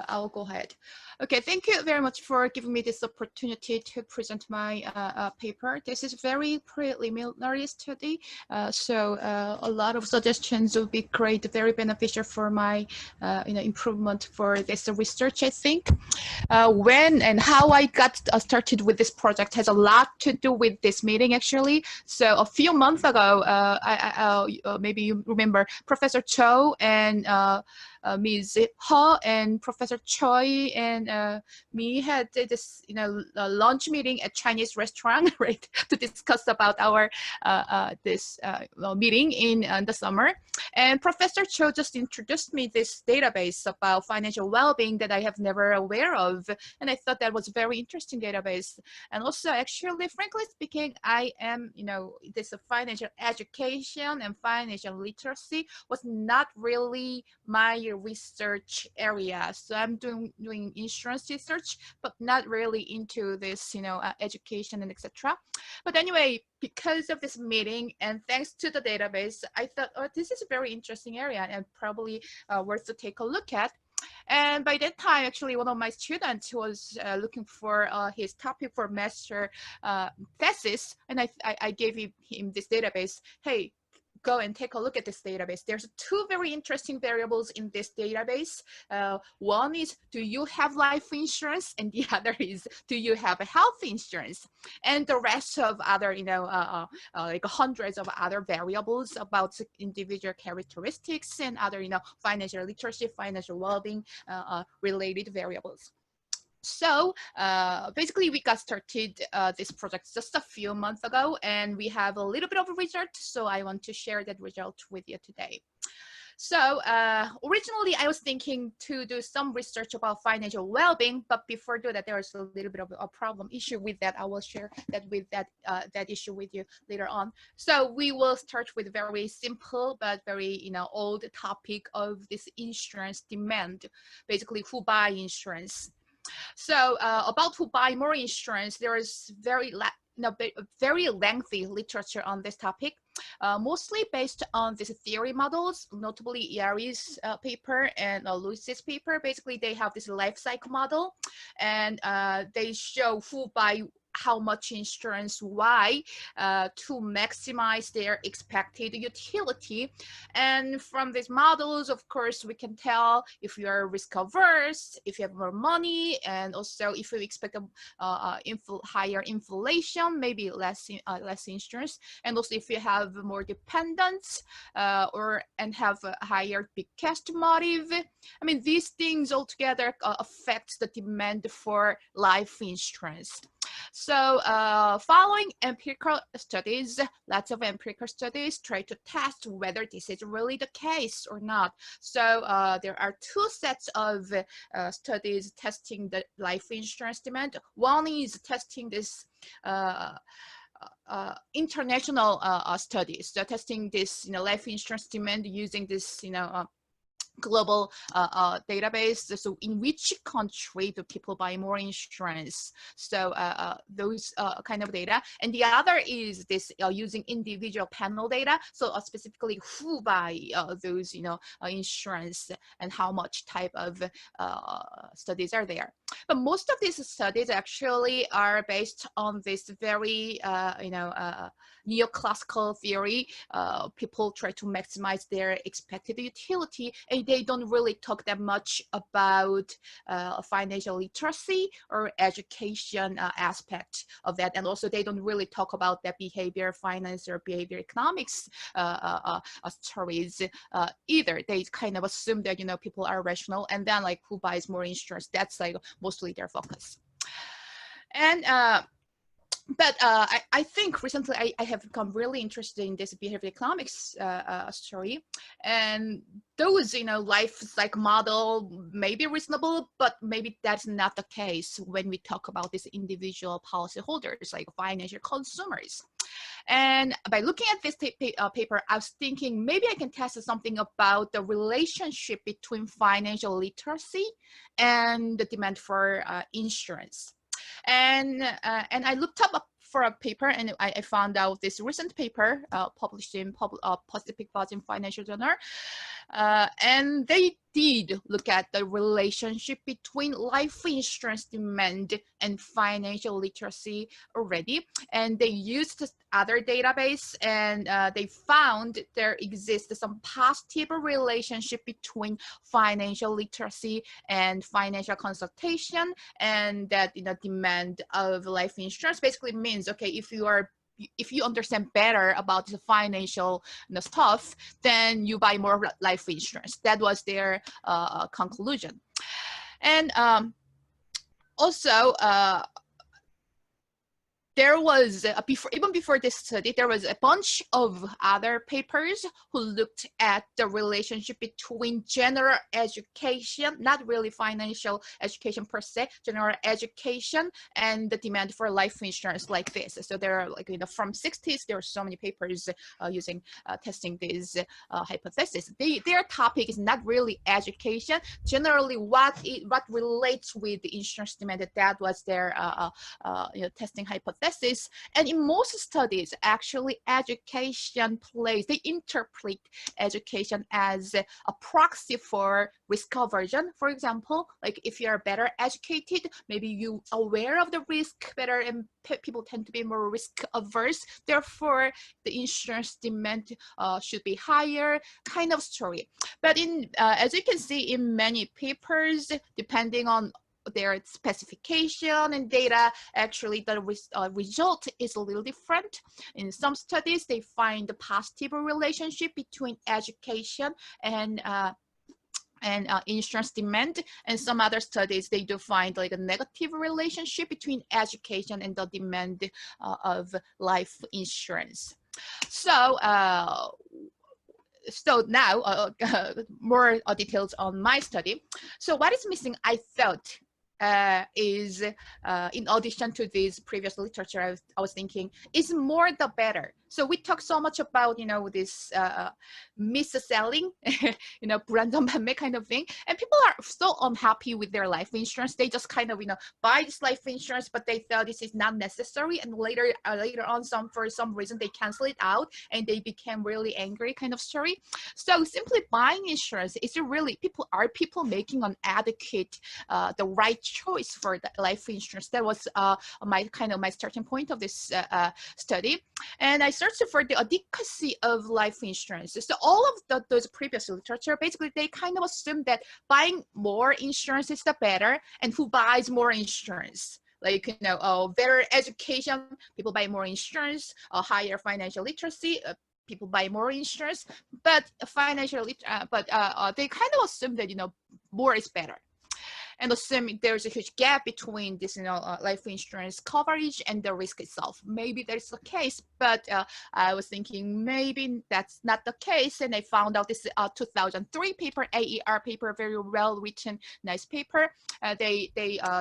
I'll go ahead. Okay, thank you very much for giving me this opportunity to present my paper. This is very preliminary study, so a lot of suggestions would be great, very beneficial for my improvement for this research, I think. When and how I got started with this project has a lot to do with this meeting, actually. So a few months ago, maybe you remember Professor Cho and Ms. He and Professor Choi and me had this, lunch meeting at Chinese restaurant, right, to discuss about our this meeting in the summer. And Professor Cho just introduced me this database about financial well-being that I have never aware of, and I thought that was a very interesting database. And also, actually, frankly speaking, I am, this financial education and financial literacy was not really my research area. So I'm doing insurance research, but not really into this, education and etc. But anyway, because of this meeting and thanks to the database, I thought, oh, this is a very interesting area and probably worth to take a look at. And by that time, actually, one of my students was looking for his topic for master thesis, and I gave him this database. Hey, go and take a look at this database. There's two very interesting variables in this database. One is, do you have life insurance? And the other is, do you have a health insurance? And the rest of other, like hundreds of other variables about individual characteristics and other, financial literacy, financial well-being related variables. So basically, we got started this project just a few months ago, and we have a little bit of a result. So I want to share that result with you today. So originally, I was thinking to do some research about financial well-being, but before doing that, there was a little bit of a problem issue with that. I will share that with that issue with you later on. So we will start with a very simple but very old topic of this insurance demand. Basically, who buy insurance? So about who buy more insurance, there is very lengthy literature on this topic, mostly based on these theory models, notably Yari's paper and Lewis's paper. Basically, they have this life cycle model, and they show who buy how much insurance, why, to maximize their expected utility. And from these models, of course, we can tell if you are risk averse, if you have more money, and also if you expect a higher inflation, maybe less insurance, and also if you have more dependents and have a higher big cash motive. I mean, these things altogether affect the demand for life insurance. So following empirical studies, lots of empirical studies try to test whether this is really the case or not. So there are two sets of studies testing the life insurance demand. One is testing this international studies. So testing this life insurance demand using this global database. So in which country do people buy more insurance? So those kind of data. And the other is this using individual panel data. So specifically who buy those insurance and how much type of studies are there. But most of these studies actually are based on this very neoclassical theory. People try to maximize their expected utility, and they don't really talk that much about financial literacy or education aspect of that. And also they don't really talk about that behavior finance or behavior economics stories either. They kind of assume that, people are rational, and then like who buys more insurance, that's like mostly their focus. And but I think recently I have become really interested in this behavior economics story, and those life cycle model may be reasonable, but maybe that's not the case when we talk about these individual policyholders like financial consumers. And by looking at this paper, I was thinking maybe I can test something about the relationship between financial literacy and the demand for insurance. And I looked up for a paper, and I found out this recent paper published in Positive Big Buzz in Financial Journal. And they did look at the relationship between life insurance demand and financial literacy already. And they used other database, and they found there exists some positive relationship between financial literacy and financial consultation, and that demand of life insurance basically means, okay, if you understand better about the financial stuff, then you buy more life insurance. That was their conclusion. And also, there was even before this study, there was a bunch of other papers who looked at the relationship between general education, not really financial education per se, general education, and the demand for life insurance like this. So there are from 60s, there are so many papers using testing this hypothesis. Their topic is not really education. Generally, what relates with the insurance demand, that was their testing hypothesis. And in most studies, actually, education plays, they interpret education as a proxy for risk aversion. For example, like if you're better educated, maybe you aware of the risk better, and people tend to be more risk averse. Therefore, the insurance demand should be higher, kind of story. But as you can see in many papers, depending on their specification and data, actually the result is a little different. In some studies, they find a positive relationship between education and insurance demand, and some other studies, they do find like a negative relationship between education and the demand of life insurance. So now more details on my study. So what is missing, I thought, is in addition to this previous literature, I was thinking, is more the better. So we talk so much about, this mis-selling, brand kind of thing. And people are so unhappy with their life insurance. They just kind of, buy this life insurance, but they felt this is not necessary. And later on, for some reason, they cancel it out and they became really angry kind of story. So simply buying insurance, is it really, are people making an adequate, the right choice for the life insurance? That was my starting point of this study. And I searched for the adequacy of life insurance. So all of those previous literature, basically they kind of assume that buying more insurance is the better, and who buys more insurance. Like, better education, people buy more insurance, higher financial literacy, people buy more insurance, but they kind of assume that, more is better. And assuming there's a huge gap between this, life insurance coverage and the risk itself. Maybe that's the case, but I was thinking maybe that's not the case. And I found out this 2003 paper, AER paper, very well written, nice paper. They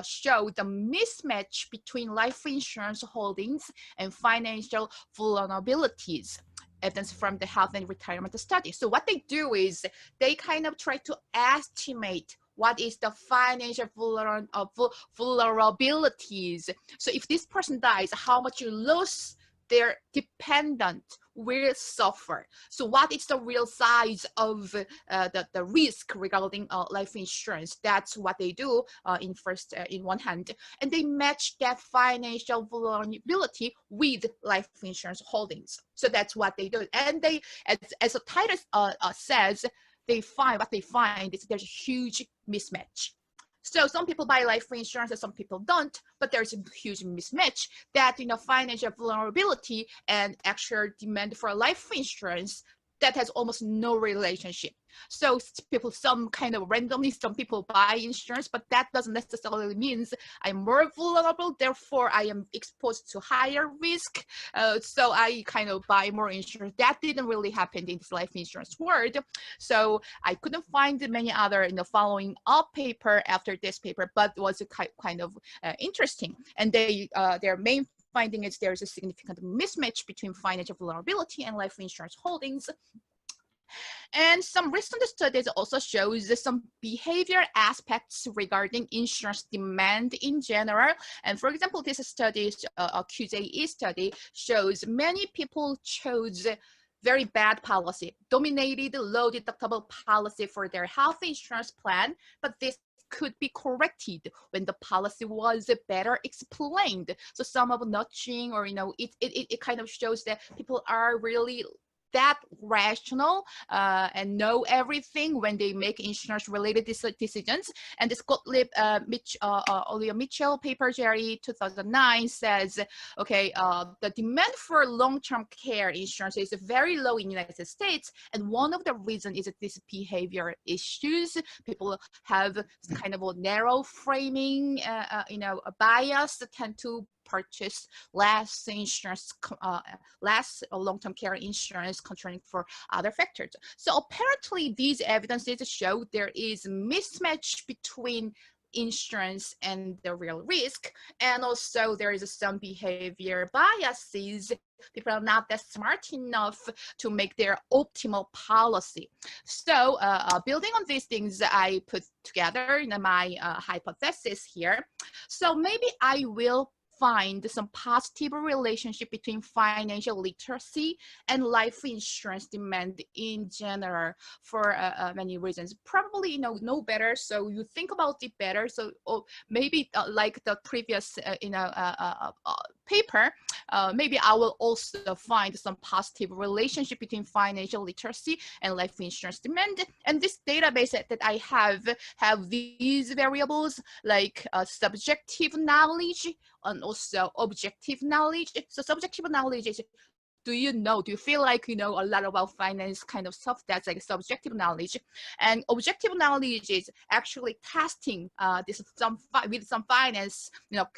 show the mismatch between life insurance holdings and financial vulnerabilities, evidence from the health and retirement study. So what they do is they kind of try to estimate what is the financial vulnerabilities. So if this person dies, how much you lose, their dependent will suffer. So what is the real size of the risk regarding life insurance? That's what they do in one hand. And they match that financial vulnerability with life insurance holdings. So that's what they do. And they, as the title says, what they find is there's a huge mismatch. So some people buy life insurance and some people don't, but there's a huge mismatch that, financial vulnerability and actual demand for life insurance, that has almost no relationship. So some kind of randomly, some people buy insurance, but that doesn't necessarily mean I'm more vulnerable, therefore I am exposed to higher risk. So I kind of buy more insurance. That didn't really happen in this life insurance world. So I couldn't find many other following up paper after this paper, but was kind of interesting. And their main finding is there's a significant mismatch between financial vulnerability and life insurance holdings. And some recent studies also shows some behavior aspects regarding insurance demand in general. And for example, this study, a QJE study, shows many people chose very bad policy, dominated low deductible policy for their health insurance plan, but this could be corrected when the policy was better explained. So some of nudging, or it kind of shows that people are really that rational and know everything when they make insurance related decisions. And this Gottlieb Olio Mitchell paper, Jerry 2009, says, okay, the demand for long-term care insurance is very low in the United States, and one of the reasons is that these behavior issues. People have kind of a narrow framing, a bias, tend to purchase less insurance, less long-term care insurance, controlling for other factors. So apparently these evidences show there is mismatch between insurance and the real risk, and also there is some behavior biases. People are not that smart enough to make their optimal policy. So building on these things, I put together in my hypothesis here. So maybe I will find some positive relationship between financial literacy and life insurance demand in general for many reasons. Probably know better, so you think about it better. So maybe like the previous paper, maybe I will also find some positive relationship between financial literacy and life insurance demand. And this database that I have these variables like subjective knowledge and also objective knowledge. So subjective knowledge is, do you feel like you know a lot about finance kind of stuff? That's like subjective knowledge. And objective knowledge is actually testing with some finance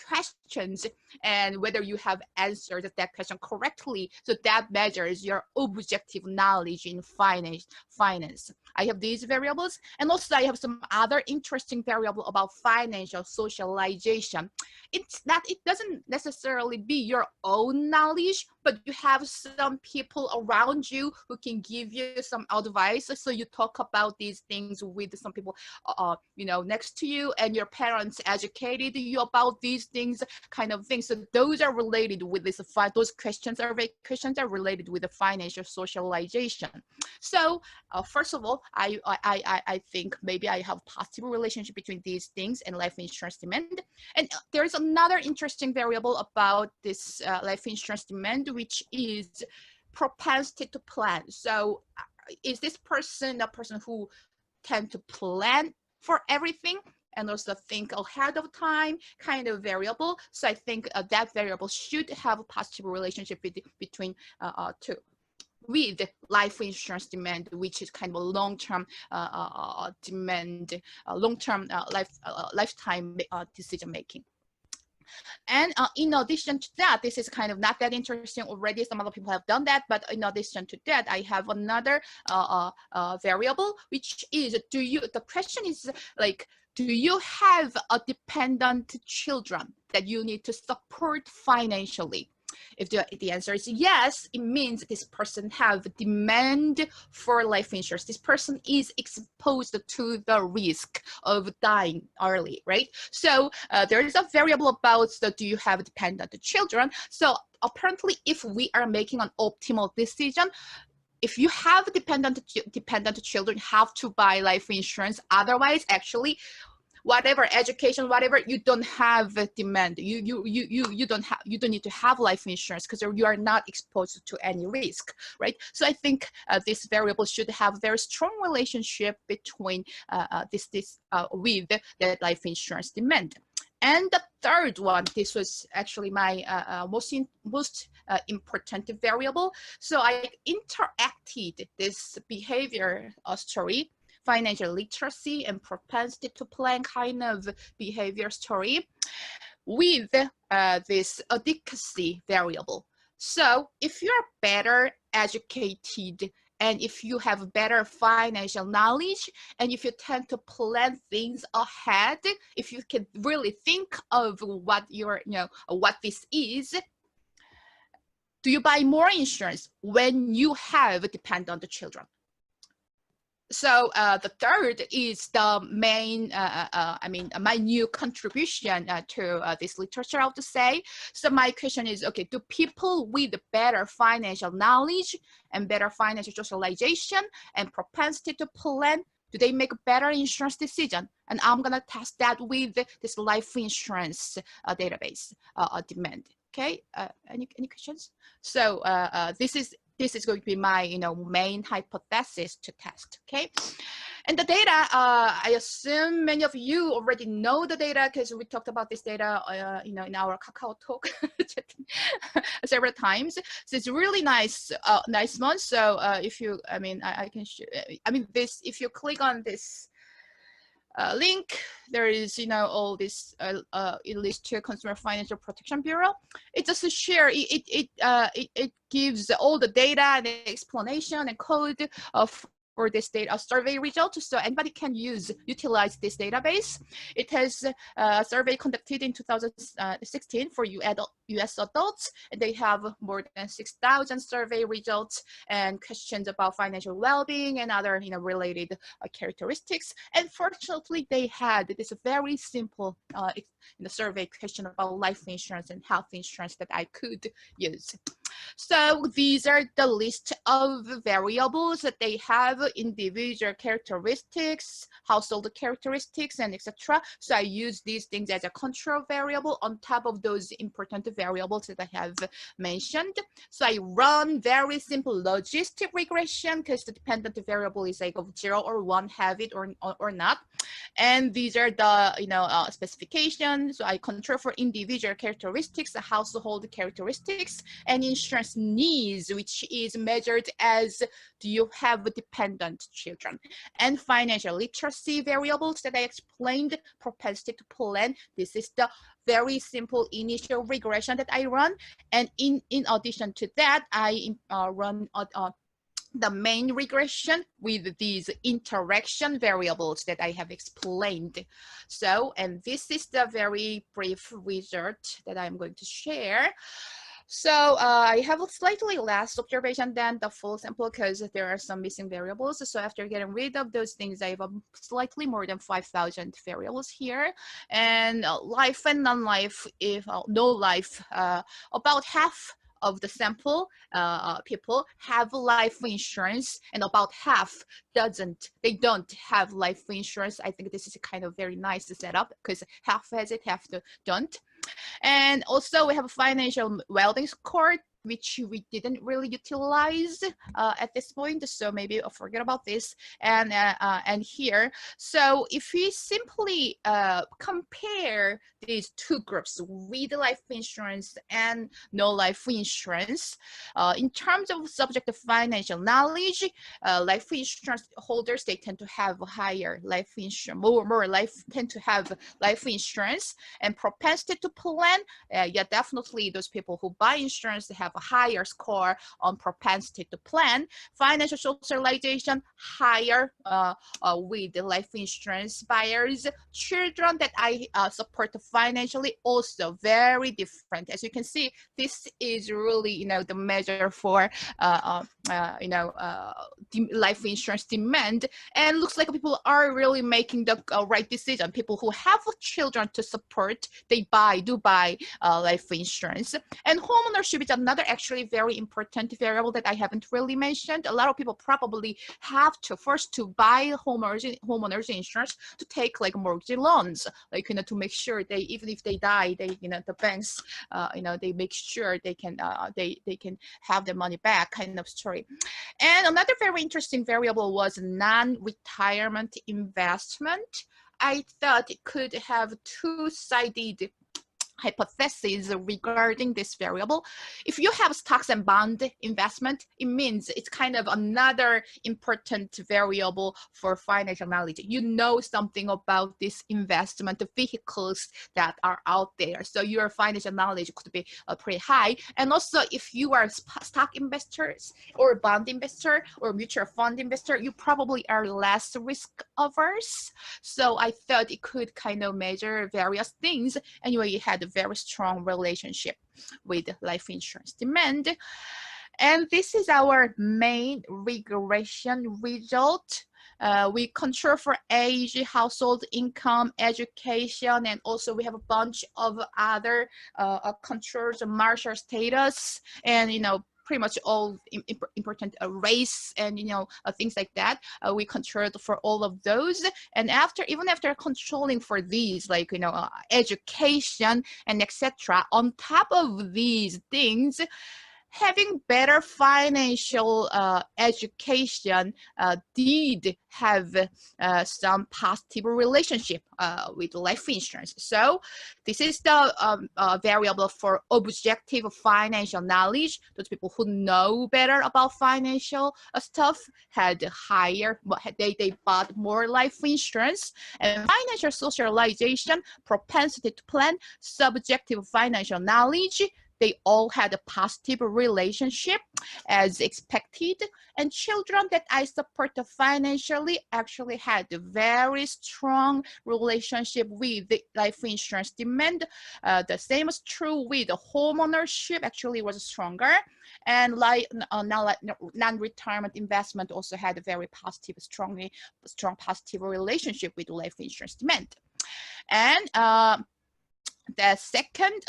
questions, and whether you have answered that question correctly. So that measures your objective knowledge in finance. I have these variables, and also I have some other interesting variable about financial socialization. It doesn't necessarily be your own knowledge, but you have some people around you who can give you some advice. So you talk about these things with some people, next to you, and your parents educated you about these things, kind of things. So those are related with this. Those questions are related with the financial socialization. So first of all, I think maybe I have positive relationship between these things and life insurance demand. And there's another interesting variable about this life insurance demand, which is propensity to plan. So is this person a person who tend to plan for everything and also think ahead of time, kind of variable? So I think that variable should have a positive relationship between two. With life insurance demand, which is kind of a long-term demand, long-term lifetime decision making. And in addition to that, this is kind of not that interesting already. Some other people have done that, but in addition to that, I have another variable, which is, the question is like, do you have a dependent children that you need to support financially? If the answer is yes, it means this person have demand for life insurance. This person is exposed to the risk of dying early, right? So there is a variable about, so do you have dependent children? So apparently, if we are making an optimal decision, if you have dependent children, have to buy life insurance. Otherwise, actually, whatever education, whatever, you don't have demand. You don't need to have life insurance because you are not exposed to any risk, right? So I think this variable should have very strong relationship between with the life insurance demand. And the third one, this was actually my most important variable. So I interacted this behavior story, financial literacy and propensity to plan kind of behavior story, with this advocacy variable. So if you're better educated, and if you have better financial knowledge, and if you tend to plan things ahead, if you can really think of what what this is, do you buy more insurance when you have dependent children? So the third is the main, my new contribution to this literature, I would say. So my question is, okay, do people with better financial knowledge and better financial socialization and propensity to plan, do they make a better insurance decision? And I'm gonna test that with this life insurance database demand. Okay, any questions? So this is going to be my main hypothesis to test. Okay, and the data, I assume many of you already know the data because we talked about this data in our Kakao talk several times. So it's really nice nice one. So if you I can this, if you click on this link, there is all this it leads to Consumer Financial Protection Bureau. It just share it gives all the data and the explanation and code for this data survey result, so anybody can utilize this database. It has a survey conducted in 2016 for US adults, and they have more than 6,000 survey results and questions about financial well-being and other related characteristics. And fortunately, they had this very simple survey question about life insurance and health insurance that I could use. So these are the list of variables that they have: individual characteristics, household characteristics, and etc. So I use these things as a control variable on top of those important variables that I have mentioned. So I run very simple logistic regression because the dependent variable is like of 0 or 1, have it or not. And these are the specifications. So I control for individual characteristics, the household characteristics, and insurance needs, which is measured as do you have dependent children, and financial literacy variables that I explained, propensity to plan. This is the very simple initial regression that I run, and in addition to that, I run the main regression with these interaction variables that I have explained. So, and this is the very brief result that I'm going to share. So I have a slightly less observation than the full sample because there are some missing variables. So after getting rid of those things, I have slightly more than 5,000 variables here. And life and non-life, if no life, about half of the sample people have life insurance, and about half they don't have life insurance. I think this is a kind of very nice setup because half has it, half don't. And also we have a financial well-being score, which we didn't really utilize at this point, so maybe I'll forget about this. And here, so if we simply compare these two groups with life insurance and no life insurance, in terms of subjective financial knowledge, life insurance holders, they tend to have higher life insurance, tend to have life insurance, and propensity to plan. Yeah, definitely those people who buy insurance, they have a higher score on propensity to plan. Financial socialization, higher with the life insurance buyers. Children that I support financially, also very different. As you can see, this is really the measure for life insurance demand, and looks like people are really making the right decision. People who have children to support, they do buy life insurance. And home ownership is another actually very important variable that I haven't really mentioned. A lot of people probably have to first to buy homeowners insurance to take like mortgage loans, like to make sure they, even if they die, they the banks they make sure they can have their money back, kind of story. And another very interesting variable was non-retirement investment. I thought it could have two-sided hypotheses regarding this variable. If you have stocks and bond investment, it means it's kind of another important variable for financial knowledge. You know something about these investment vehicles that are out there, so your financial knowledge could be pretty high. And also, if you are stock investors or bond investor or mutual fund investor, you probably are less risk averse. So I thought it could kind of measure various things. Anyway, it had a very strong relationship with life insurance demand. And this is our main regression result. We control for age, household income, education, and also we have a bunch of other controls, marital status, and pretty much all important race and things like that. We controlled for all of those, and even after controlling for these, like education and etc. On top of these things, having better financial education did have some positive relationship with life insurance. So this is the variable for objective financial knowledge. Those people who know better about financial stuff had higher, they bought more life insurance. And financial socialization, propensity to plan, subjective financial knowledge, they all had a positive relationship as expected. And children that I support financially actually had a very strong relationship with the life insurance demand. The same is true with the home ownership, actually was stronger. And non-retirement investment also had a very positive, strong positive relationship with life insurance demand. And the second,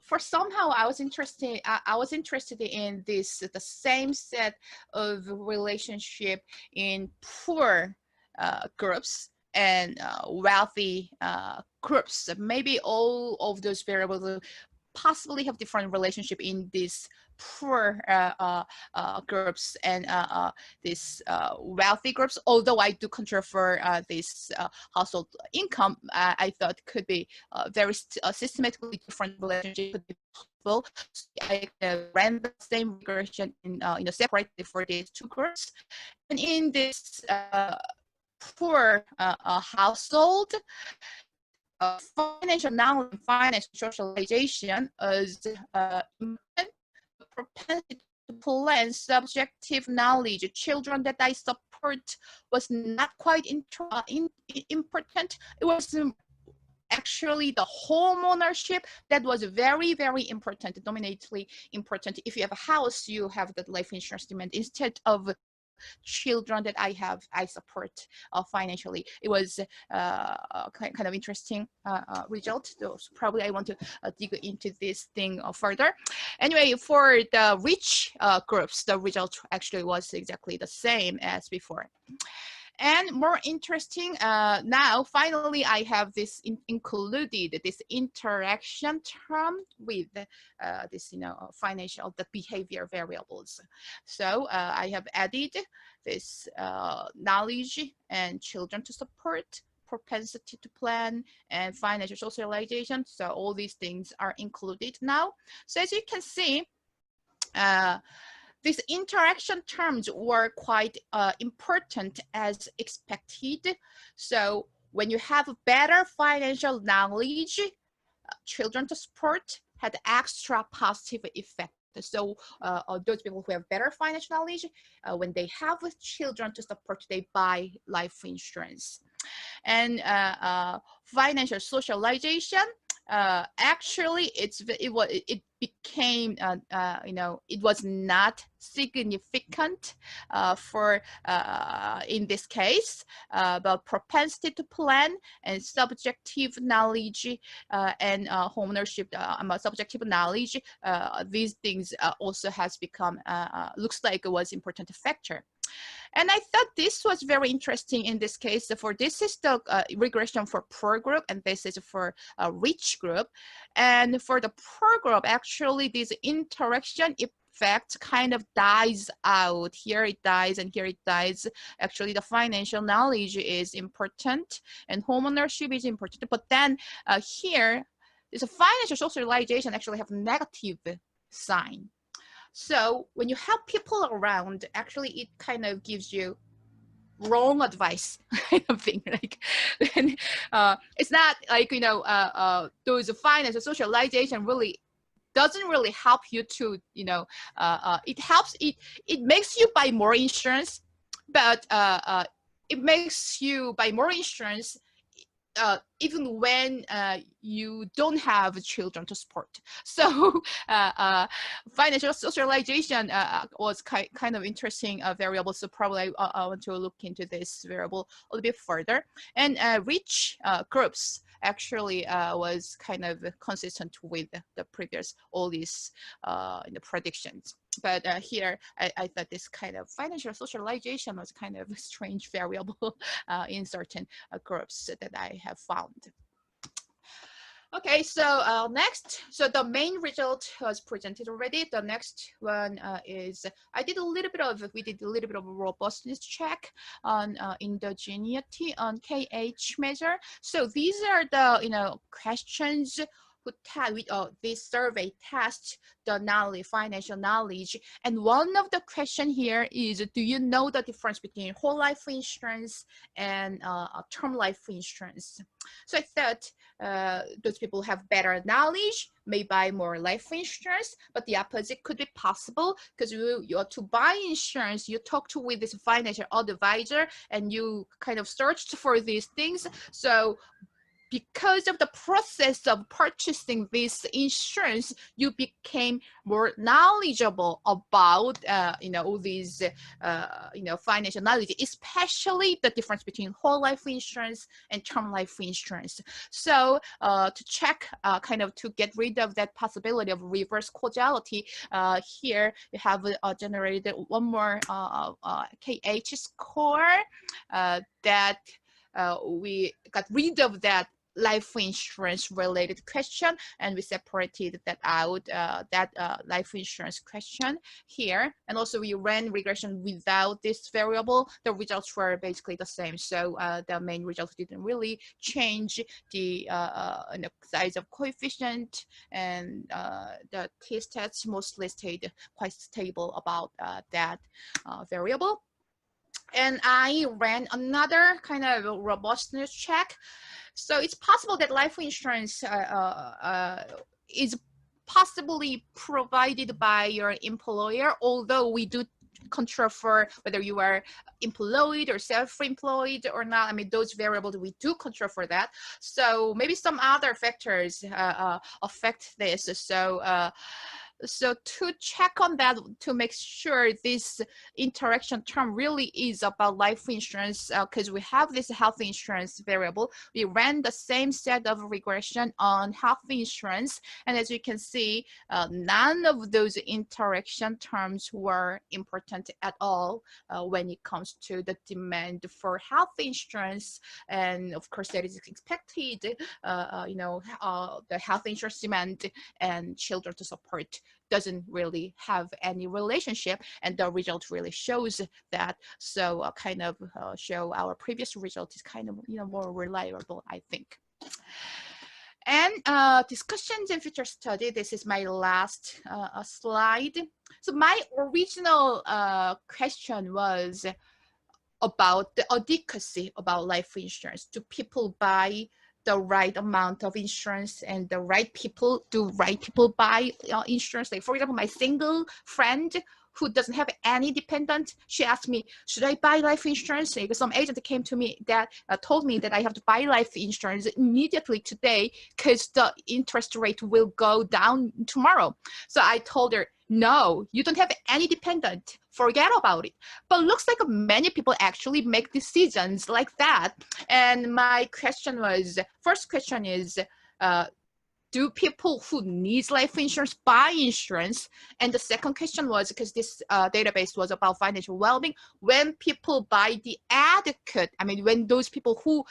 for somehow I was interested in this, the same set of relationship in poor groups and wealthy groups. Maybe all of those variables possibly have different relationship in these poor groups and these wealthy groups. Although I do control for this household income, I thought could be very systematically different relationship could be possible. So I ran the same regression in separately for these two groups, and in this poor household, financial knowledge and financial socialization is important. Propensity to plan, subjective knowledge. Children that I support was not quite important. It was actually the home ownership that was very, very important, dominantly important. If you have a house, you have the life insurance demand instead of children that I support financially. It was kind of interesting result. So probably I want to dig into this thing further. Anyway, for the rich groups, the result actually was exactly the same as before. And more interesting, now finally I have this included this interaction term with this financial, the behavior variables. So I have added this knowledge and children to support, propensity to plan, and financial socialization. So all these things are included now. So as you can see, these interaction terms were quite important as expected. So when you have better financial knowledge, children to support had extra positive effect. So those people who have better financial knowledge, when they have children to support, they buy life insurance. And financial socialization, actually it became it was not significant for in this case, but propensity to plan and subjective knowledge and home ownership, subjective knowledge, these things also has become looks like it was important factor. And I thought this was very interesting in this case. For this is the regression for poor group, and this is for a rich group. And for the poor group, actually, this interaction effect kind of dies out. Here it dies, and here it dies. Actually, the financial knowledge is important, and home ownership is important. But then here, this financial socialization actually have negative sign. So when you help people around, actually it kind of gives you wrong advice kind of thing. Like, it's not like those financial socialization really doesn't really help you to it helps it makes you buy more insurance, but it makes you buy more insurance even when you don't have children to support. So financial socialization was kind of interesting variable. So probably I want to look into this variable a little bit further. And rich groups actually was kind of consistent with the previous, all these predictions. But here, I thought this kind of financial socialization was kind of a strange variable in certain groups that I have found. Okay, so next, so the main result was presented already. The next one is we did a little bit of a robustness check on endogeneity on KH measure. So these are the questions who this survey tests the knowledge, financial knowledge. And one of the question here is, do you know the difference between whole life insurance and term life insurance? So I thought those people have better knowledge, may buy more life insurance, but the opposite could be possible, because you to buy insurance, you talk with this financial advisor and you kind of searched for these things. So because of the process of purchasing this insurance, you became more knowledgeable about all these financial knowledge, especially the difference between whole life insurance and term life insurance. So to check, to get rid of that possibility of reverse causality, here you have generated one more KH score that we got rid of that life insurance related question, and we separated that out, life insurance question here. And also we ran regression without this variable. The results were basically the same. So the main results didn't really change. The size of coefficient and the t-stats mostly stayed quite stable about that variable. And I ran another kind of robustness check. So it's possible that life insurance is possibly provided by your employer, although we do control for whether you are employed or self-employed or not. I mean, those variables, we do control for that. So maybe some other factors affect this. So to check on that, to make sure this interaction term really is about life insurance, because we have this health insurance variable, we ran the same set of regression on health insurance. And as you can see, none of those interaction terms were important at all when it comes to the demand for health insurance. And of course, that is expected, the health insurance demand and children to support doesn't really have any relationship, and the result really shows that. So show our previous result is kind of more reliable, I think. And discussions and future study, this is my last slide. So my original question was about the adequacy about life insurance. Do people buy the right amount of insurance, and do right people buy insurance? Like, for example, my single friend who doesn't have any dependent, she asked me, should I buy life insurance? Because some agent came to me that told me that I have to buy life insurance immediately today because the interest rate will go down tomorrow. So I told her, no, you don't have any dependent, forget about it. But looks like many people actually make decisions like that. And my question was, first question is, do people who need life insurance buy insurance? And the second question was, because this database was about financial well-being, when people buy the adequate, I mean, when those people who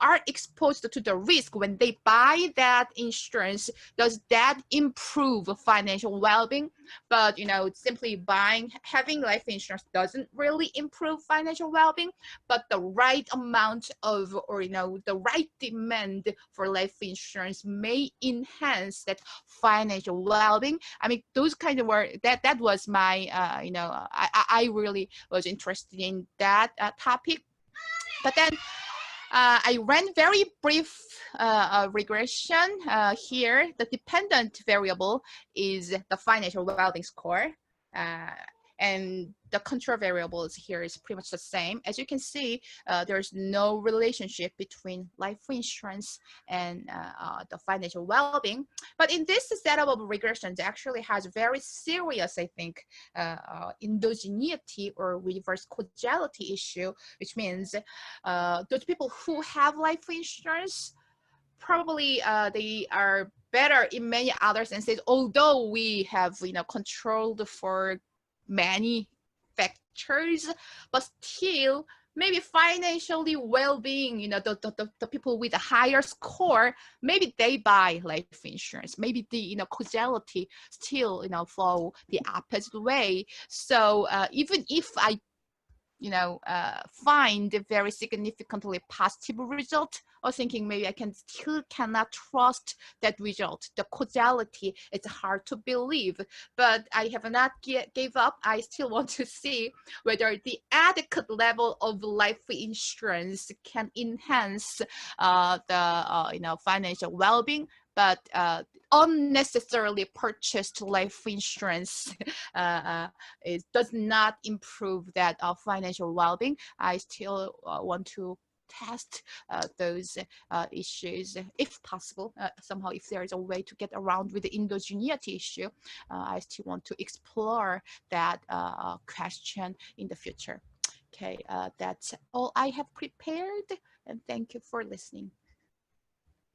are exposed to the risk, when they buy that insurance, does that improve financial well-being? But simply having life insurance doesn't really improve financial well-being, but the right amount of, or the right demand for life insurance may enhance that financial well-being. I mean, those kind of were, that was my I really was interested in that topic. But then I ran very brief regression here. The dependent variable is the financial well-being score. and the control variables here is pretty much the same. As you can see, there's no relationship between life insurance and the financial well-being. But in this setup of regressions, actually has very serious, I think, endogeneity or reverse causality issue, which means those people who have life insurance, probably they are better in many other senses, although we have controlled for many factors, but still maybe financially well-being, the people with a higher score, maybe they buy life insurance, maybe the causality still follow the opposite way. So even if I find a very significantly positive result, or thinking maybe I still cannot trust that result. The causality, it's hard to believe, but I have not gave up. I still want to see whether the adequate level of life insurance can enhance the financial well-being, but unnecessarily purchased life insurance it does not improve that financial well-being. I still want to test those issues if possible. Somehow, if there is a way to get around with the endogeneity issue, I still want to explore that question in the future. Okay, that's all I have prepared, and thank you for listening.